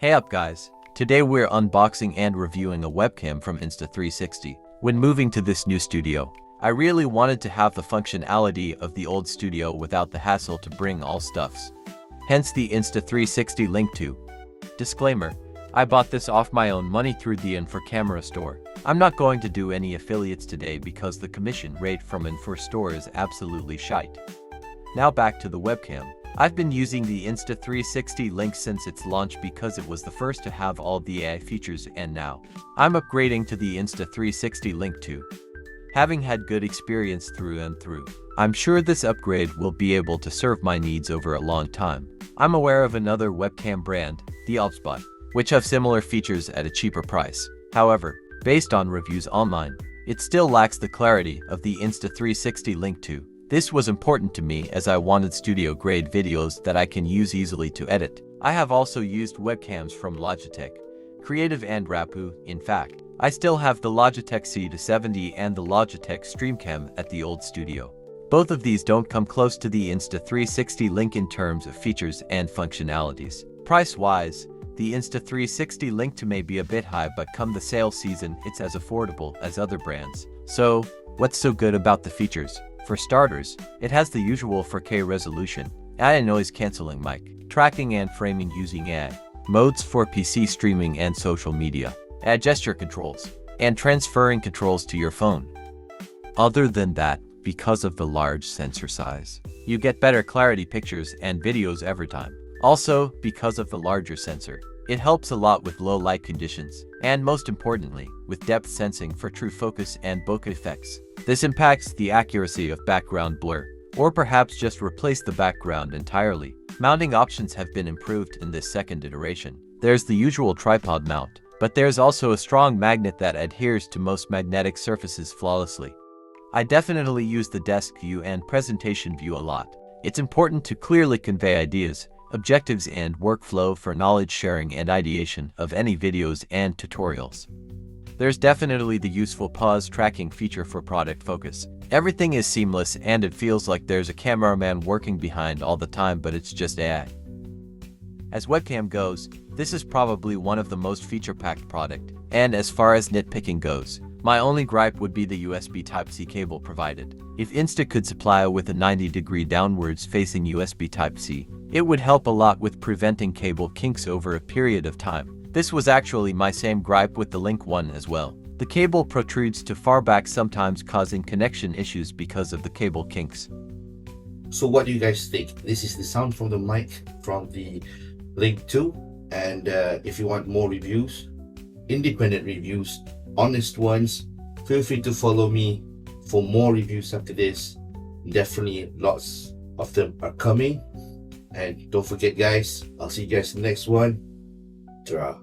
Hey up guys, today we're unboxing and reviewing a webcam from Insta360. When moving to this new studio, I really wanted to have the functionality of the old studio without the hassle to bring all stuffs. Hence the Insta360 link to. Disclaimer, I bought this off my own money through the Camera store. I'm not going to do any affiliates today because the commission rate from store is absolutely shite. Now back to the webcam. I've been using the Insta360 link since its launch because it was the first to have all the AI features, and now I'm upgrading to the Insta360 link too. Having had good experience through and through, I'm sure this upgrade will be able to serve my needs over a long time. I'm aware of another webcam brand, the Obsbot, which have similar features at a cheaper price. However, based on reviews online, it still lacks the clarity of the Insta360 link to. This was important to me as I wanted studio-grade videos that I can use easily to edit. I have also used webcams from Logitech, Creative and Rapu. In fact, I still have the Logitech C270 and the Logitech StreamCam at the old studio. Both of these don't come close to the Insta360 link in terms of features and functionalities. Price-wise, the Insta360 link to may be a bit high, but come the sale season, it's as affordable as other brands. So, what's so good about the features? For starters, it has the usual 4K resolution, AI noise-canceling mic, tracking and framing using AI, modes for PC streaming and social media, AI gesture controls, and transferring controls to your phone. Other than that, because of the large sensor size, you get better clarity pictures and videos every time. Also, because of the larger sensor, it helps a lot with low light conditions, and most importantly, with depth sensing for true focus and bokeh effects. This impacts the accuracy of background blur, or perhaps just replace the background entirely. Mounting options have been improved in this second iteration. There's the usual tripod mount, but there's also a strong magnet that adheres to most magnetic surfaces flawlessly. I definitely use the desk view and presentation view a lot. It's important to clearly convey ideas, objectives and workflow for knowledge sharing and ideation of any videos and tutorials. There's definitely the useful pause tracking feature for product focus. Everything is seamless and it feels like there's a cameraman working behind all the time, but it's just AI. As webcam goes, this is probably one of the most feature-packed product, and as far as nitpicking goes, my only gripe would be the USB Type-C cable provided. If Insta could supply with a 90-degree downwards facing USB Type-C, it would help a lot with preventing cable kinks over a period of time. This was actually my same gripe with the Link 1 as well. The cable protrudes too far back, sometimes causing connection issues because of the cable kinks. So what do you guys think? This is the sound from the mic from the Link 2, and if you want more reviews, independent reviews, honest ones, feel free to follow me for more reviews after this. Definitely lots of them are coming, and don't forget guys, I'll see you guys in the next one. Ta-ra.